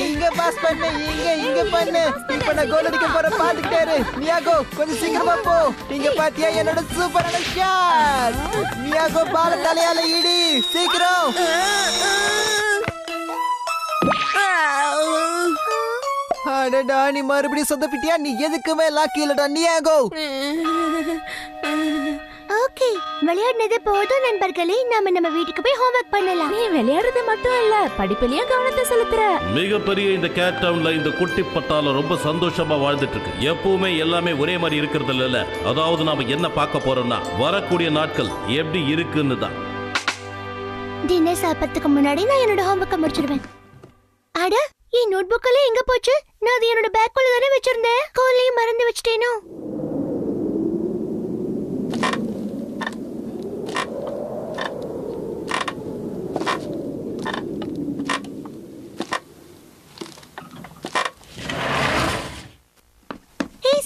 இங்க பாஸ் பண்ணு, இங்க பண்ணு. இப்ப நான் கோல் அடிக்க போற பாத்துக்கிட்டாரு. மியாகோ கொஞ்சம் சீக்கிரமா போ. இங்க பாத்தியா என்னோட சூப்பரான ஷாட். மியாகோ பால தலையால இடி சீக்கிரம். அடடா நீ மறுபடியும் சொதப்பிட்டியா? நீ எதுக்குமே லாக்கி இல்லடா மியாகோ. ஓகே, விளையாடுனது போதும் நண்பர்களே. நம்ம வீட்டுக்கு போய் ஹோம்வொர்க் பண்ணலாம். நீ விளையாடுறது மட்டும் இல்ல, படிப்பிலையும் கவனத்தை செலுத்துற. மிகப்பெரிய இந்த கேட் டவுன்ல இந்த குட்டி பட்டாளம் ரொம்ப சந்தோஷமா வாழ்ந்துட்டு இருக்கு. எப்பவுமே எல்லாமே ஒரே மாதிரி இருக்கிறது இல்ல. அதாவது நாம என்ன பார்க்க போறோம்னா வரக்கூடிய நாட்கள் எப்படி இருக்குன்னு தான். டின்னர் சாப்பிட்றதுக்கு முன்னாடி நான் என்னோட ஹோம்வொர்க்கை முடிச்சிடுவேன். அட, என் நோட் புக்கெல்லாம் எங்க போச்சு? நான் அது என்னோட பேக்குள்ள தானே வச்சிருந்தேன். கோலையும் மறந்து வச்சிட்டேனோ?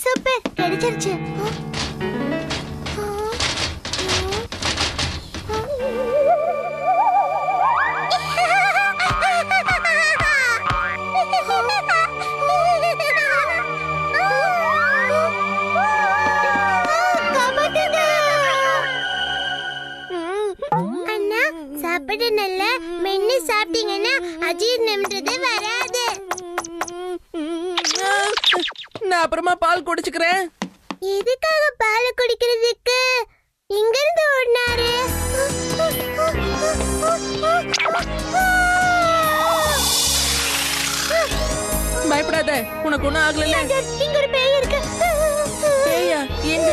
சூப்பர், கிடைச்சிருச்சு. அண்ணா, சாப்பிட நல்ல மென்னு சாப்பிட்டீங்கன்னா அஜீர்ணம்ன்றது வராது. நான் அப்புறமா பால் குடிச்சுக்கிறேன். எதுக்காக பால் குடிக்கிறதுக்கு? இங்க இருந்து ஓடினாரு. பயப்படாத, உனக்கு ஒண்ணும் ஆகல. இங்க ஒரு பேய் இருக்கு. பேயா? எங்க?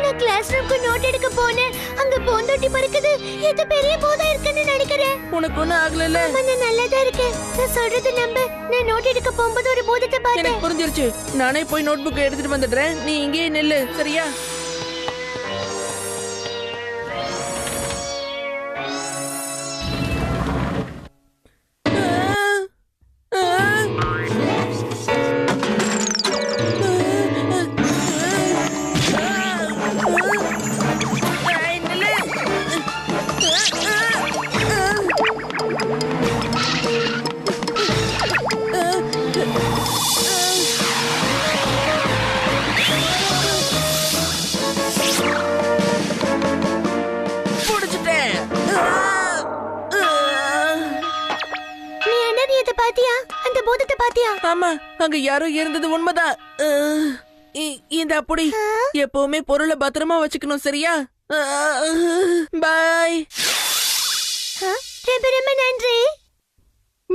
நான் கிளாஸ் ரூம்க்கு நோட் எடுக்க போனேன். அங்க பூந்தொட்டி பறக்குது. இது பெரிய பூதா இருக்குன்னு நினைக்கிறேன். உனக்கு ஒண்ணும் ஆகல. கொஞ்சம் நல்லதா இருக்கு. நான் சொல்றது நம்ப. நான் நோட் எடுக்க போகும்போது ஒரு பூதத்தை பார்த்தேன். எனக்கு புரிஞ்சிருச்சு. நானே போய் நோட் புக் எடுத்துட்டு வந்துடுறேன். நீ இங்கே நில்லு, சரியா? ஆமா, அங்க யாரோ இருந்தது உண்மைதான். இந்த அப்படி எப்பவுமே பொருளை பத்திரமா வச்சுக்கணும், சரியா? பாய். ரொம்ப ரொம்ப நன்றி.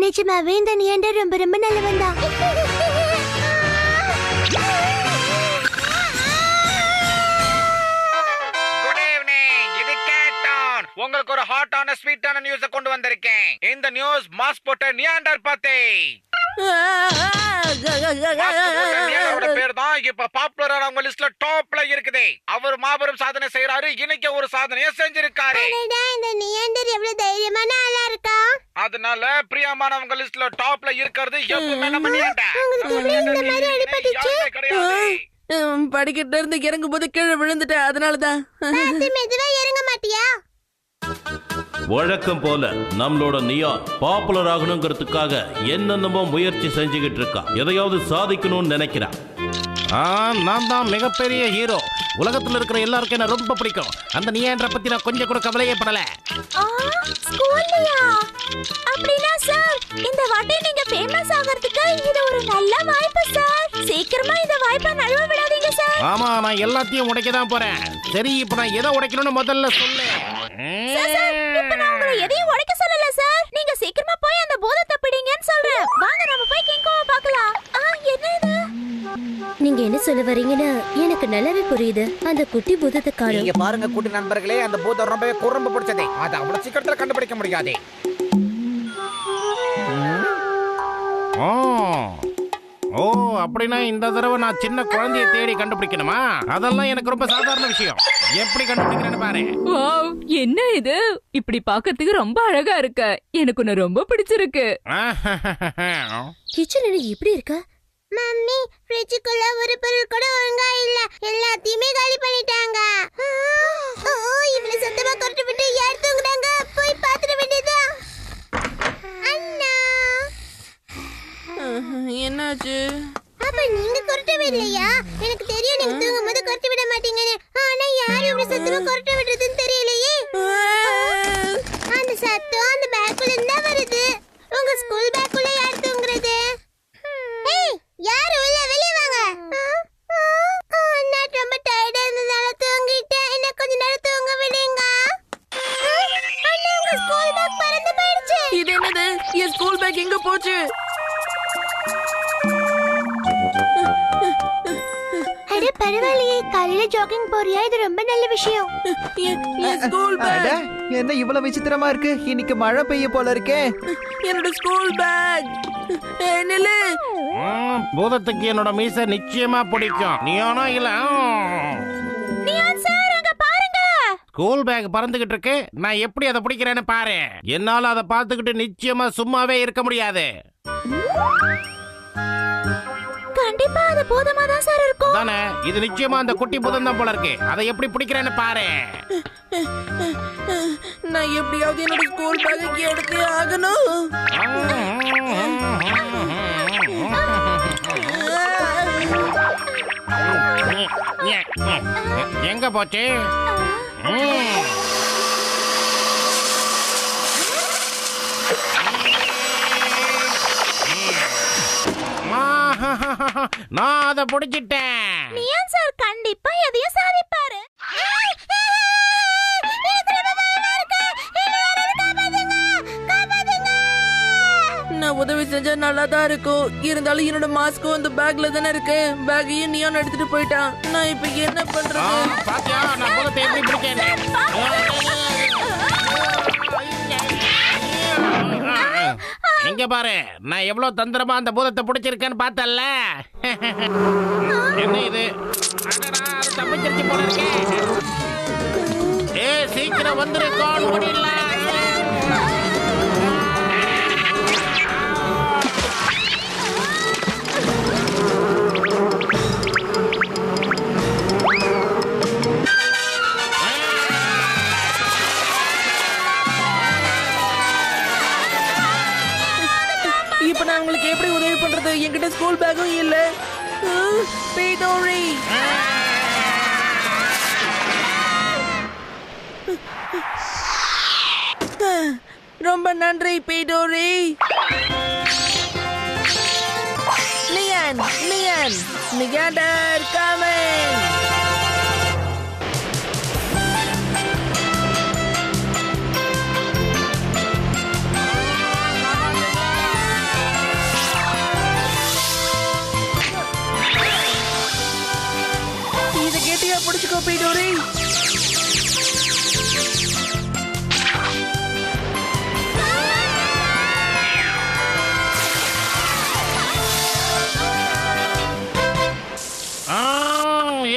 நிஜமாவே இந்த நீண்ட ரொம்ப ரொம்ப நல்லவன் தான். உங்களுக்கு ஒரு ஹாட்டான ஸ்வீட்டான நியூஸ் கொண்டு வந்திருக்கேன். இந்த நியூஸ் மாஸ் போட்ட நியாண்டர் பத்தி. பேர் தான் இப்ப பாப்புலரான உங்க லிஸ்ட்ல டாப்ல இருக்குது. அவர் மாபெரும் சாதனை செய்யறாரு. இன்னைக்கு ஒரு சாதனையை செஞ்சிருக்காரு. இந்த நியாண்டர் எவ்வளவு தைரியமான ஆளா இருக்கா. அதனால பிரியமானவங்க லிஸ்ட்ல டாப்ல இருக்கிறது எப்பவுமே நம்ம நியாண்டர். படிக்கிட்ட இருந்து இறங்கும் போது கீழே விழுந்துட்டேன். அதனாலதான். மெதுவா இறங்க மாட்டியா? வழக்கம் போல நம்மளோட நியா பாப்புலர் ஆகணுங்கிறதுக்காக என்னென்னமோ முயற்சி செஞ்சுக்கிட்டு இருக்கா. எதையாவது சாதிக்கணும்னு நினைக்கிறா. நான் தான் மிகப்பெரிய ஹீரோ. உலகத்துல இருக்கிற எல்லாருக்கும் என்ன ரொம்ப பிடிக்கும். அந்த நியாண்டரை பத்தி நான் கொஞ்சம் கூட கவலையே படல. அப்படின்னா சார், இந்த வாட்டி நீங்க ஃபேமஸ் ஆகிறதுக்கு இது ஒரு நல்ல வாய்ப்பு சார். சீக்கிரமா இந்த வாய்ப்பை நழுவ விடாதீங்க சார். ஆமா, நான் எல்லாத்தையும் உடைக்க தான் போறேன். சரி, இப்ப நான் எதை உடைக்கணும்னு முதல்ல சொல்லு. இப்ப நான் உங்களை எதையும் உடைக்க சொல்லல சார். நீங்க சீக்கிரமா போய் அந்த பூதத்தை பிடிங்கன்னு சொல்றேன். வாங்க நம்ம போய் கிங்கோவை பார்க்கலாம். என்ன இது? நீங்க என்ன சொல்ல வரீங்கன்னு எனக்கு நல்லாவே புரியுது. அந்த குட்டி பூதத்தை காணோம். நீங்க பாருங்க குட்டி நண்பர்களே, அந்த பூதம் ரொம்பவே குறும்பு பிடிச்சது. அது அவ்வளவு சீக்கிரத்துல கண்டுபிடிக்க முடியாது. ஓ, அப்படின்னா இந்த தடவை நான் சின்ன குழந்தைய தேடி கண்டுபிடிக்கணுமா? அதெல்லாம் எனக்கு ரொம்ப சாதாரண விஷயம். எப்படி கண்டுபிடிக்கிறேன்னு பாரு. என்ன இது? இப்படி பாக்கிறதுக்கு ரொம்ப அழகா இருக்கு. எனக்கு உன்னை ரொம்ப பிடிச்சிருக்கு. கிச்சன் என்ன இப்படி இருக்கு? மம்மி, ஃப்ரிட்ஜுக்குள்ள ஒரு பொருள் கூட ஒழுங்கா இல்ல. எல்லாத்தையுமே காலி பண்ணிட்டாங்க. இவ்வளவு சத்தமா கொட்டு விட்டு யார் தூங்குறாங்க? போய் பாத்துட வேண்டியதா? அண்ணா, என்னாச்சு? அப்ப நீங்க கொரட்டை விடலையா? எனக்கு தெரியும் நீங்க தூங்கும்போது கொரட்டை விட மாட்டீங்கன்னு. ஆனா யார் இவ்வளவு சத்தமா கொரட்டை விடுறதுன்னு தெரியலையே. அந்த சத்தம் அந்த பேக்குள்ள இருந்தா வருது. உங்க ஸ்கூல் பேக்குள்ள யார் தூங்குறது? ஏய், யார் உள்ள வெளிய வாங்க. நான் ரொம்ப டயர்டா இருந்ததால தூங்கிட்டேன். என்ன கொஞ்ச நேரம் தூங்க விடுங்க. அண்ணா, உங்க ஸ்கூல் பேக் பறந்து போயிடுச்சு. இது என்னது? என் ஸ்கூல் பேக் எங்க போச்சு? அட பரவாயில்லையே, காலையில ஜாகிங் போறியா? இது ரொம்ப நல்ல விஷயம். என் ஸ்கூல் அட, பேக், என்ன இவ்வளவு விசித்திரமா இருக்கு? இன்னைக்கு மழை பெய்ய போல இருக்கே. என்னோட ஸ்கூல் பேக். நில்லு. பூதத்துக்கு என்னோட மீசை நிச்சயமா பிடிக்கும். நீ ஆனா இல்ல. நியான் சார், அங்க பாருங்க. ஸ்கூல் பேக் பறந்துகிட்டு இருக்கு. நான் எப்படி அதை பிடிக்கிறேன்னு பாரு. என்னால அதை பார்த்துக்கிட்டு நிச்சயமா சும்மாவே இருக்க முடியாது. கண்டிப்பா அது பூதமா தான் சார் இருக்கும். தானே, இது நிச்சயமா அந்த குட்டி பூதம் தான் போல இருக்கு. அதை எப்படி பிடிக்கிறேன்னு பாரு. நான் எப்படியாவது என்னோட ஸ்கூல் பேக் எடுத்தே ஆகணும். எங்க போச்சு? நான் அதை பிடிச்சிட்டேன். நியான் சார் கண்டிப்பா எதையும் சாதிப்பாரு. நான் உதவி செஞ்சா நல்லா தான் இருக்கும். இருந்தாலும் என்னோட மாஸ்க்கும் அந்த பேக்ல தானே இருக்கு. பேக்கையும் நியான் எடுத்துட்டு போயிட்டான். நான் இப்ப என்ன பண்றது? பாத்தியா, நான் பூதத்தை எப்படி பிடிச்சேன்? இங்க பாரு, நான் எவ்வளவு தந்திரமா அந்த பூதத்தை பிடிச்சிருக்கேன்னு பார்த்தல்ல. என்ன இது? அடடா, அது தப்பிச்சிருச்சு போல இருக்கே. ஏய், சீக்கிரம் வந்துருக்கோம், முடியல. இப்ப நான் உங்களுக்கு எப்படி உதவி பண்றது? என்கிட்ட ஸ்கூல் பேக்கும் இல்ல. பேதோரி, ரொம்ப நன்றி பேதோரி. நியான், நியான், நிகாண்டர் கமிங். இதை கேட்டியா? பிடிச்சுக்கோ பேதோரி.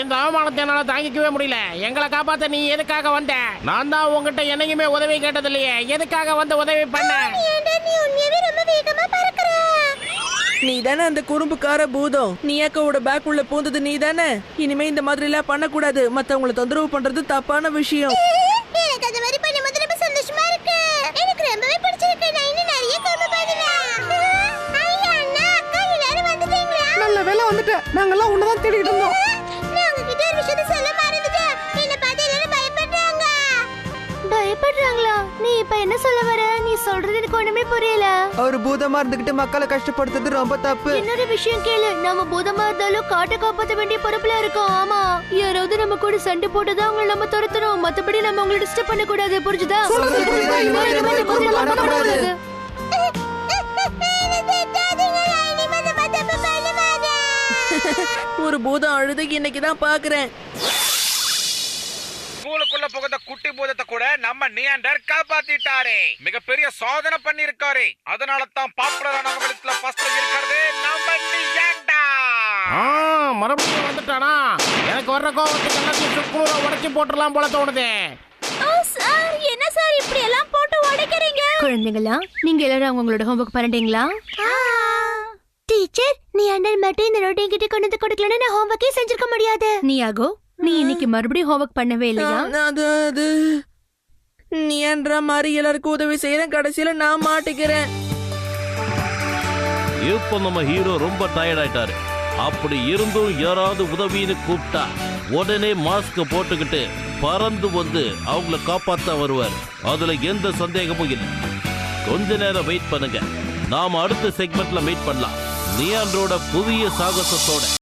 இந்த அவமானத்தை என்னால தாங்கிக்கவே முடியல. எங்களை காப்பாத்த நீ எதுக்காக வந்த? நான் தான் உங்ககிட்ட என்னைக்குமே உதவி கேட்டது இல்லையே. எதுக்காக வந்து உதவி பண்ண? நீ உண்மையாவே ரொம்ப வேகமா பறக்குற. நீ தானே அந்த குறும்புக்கார பூதம். நீயாக்கோட பேக் உள்ள பூந்தது நீ தானே. இனிமே இந்த மாதிரி எல்லாம் பண்ணக்கூடாது. மத்தவங்களை தொந்தரவு பண்றது தப்பான விஷயம். எனக்கு அது மாதிரி பண்ணும்போது ரொம்ப சந்தோஷமா இருக்கு. எனக்கு ரொம்பவே பிடிச்சிருக்கு. நான் இன்னும் நிறைய குறும்பு பண்ணுவேன். ஐயா, அண்ணா, அக்கா எல்லாரும் வந்துட்டீங்களா? நல்ல வேலை வந்துட்டேன். நாங்கெல்லாம் உன்னதான் தேடிட்டு இருந்தோம். நான் உங்ககிட்ட ஒரு விஷயத்தை சொல்ல மறந்துட்டேன். என்னை பார்த்து எல்லாரும் பயப்படுறாங்க. பயப்படுறாங்களா? நீ இப்ப என்ன சொல்ல வர? நீ சொல்றது எனக்கு ஒண்ணுமே புரியல. ஒரு பூதமா இருந்துகிட்டு மக்களை கஷ்டப்படுத்துறது ரொம்ப தப்பு. இன்னொரு விஷயம் கேளு. நம்ம பூதமா இருந்தாலும் காட்டை காப்பாற்ற வேண்டிய பொறுப்புல இருக்கோம். ஆமா, யாராவது நம்ம கூட சண்டை போட்டுதான் அவங்களை நம்ம துரத்தணும். மத்தபடி நம்ம அவங்களை டிஸ்டர்ப் பண்ண கூடாது. புரிஞ்சுதா? ஒரு பூதம் அழுது இன்னைக்குதான் பாக்குறேன். ஸ்கூலுக்குள்ள புகுந்த குட்டி பூதத்தை கூட நம்ம நியாண்டர் காப்பாத்திட்டாரு. மிகப்பெரிய சாதனை பண்ணிருக்காரு. அதனால தான் பாப்புலரான லிஸ்ட்ல ஃபர்ஸ்ட்ல இருக்கிறது நம்ம நியாண்டர். மறுபடியும் வந்துட்டானா? எனக்கு வர்ற கோவத்துக்கு எல்லாத்தையும் சுக்குநூறா உடைச்சு போட்டுடலாம் போல தோணுது. ஓ சார், என்ன சார் இப்படி எல்லாம் போட்டு உடைக்கிறீங்க? குழந்தைங்களா, நீங்க எல்லாரும் அவங்களோட ஹோம்வொர்க் பண்ணிட்டீங்களா? டீச்சர், நீ அண்ணன் மட்டும் இந்த நோட் என்கிட்ட கொண்டு வந்து கொடுக்கலன்னா நான் ஹோம்வொர்க்கே செஞ்சிருக்க முடியாது. நீயாகோ, நீ இன்னைக்கு மறுபடியும் ஹோம்வொர்க் பண்ணவே இல்லையா? அது நீன்ற மாதிரி எல்லாருக்கும் உதவி செய்யறேன். கடைசியில நான் மாட்டிக்கிறேன். இப்போ நம்ம ஹீரோ ரொம்ப டயர்ட் ஆயிட்டாரு. அப்படி இருந்தும் யாராவது உதவின்னு கூப்பிட்டா உடனே மாஸ்க் போட்டுக்கிட்டு பறந்து வந்து அவங்கள காப்பாத்த வருவார். அதுல எந்த சந்தேகமும் இல்லை. கொஞ்ச நேரம் வெயிட் பண்ணுங்க. நாம அடுத்த செக்மெண்ட்ல மீட் பண்ணலாம் நியாண்டரோட புதிய சாகசத்தோட.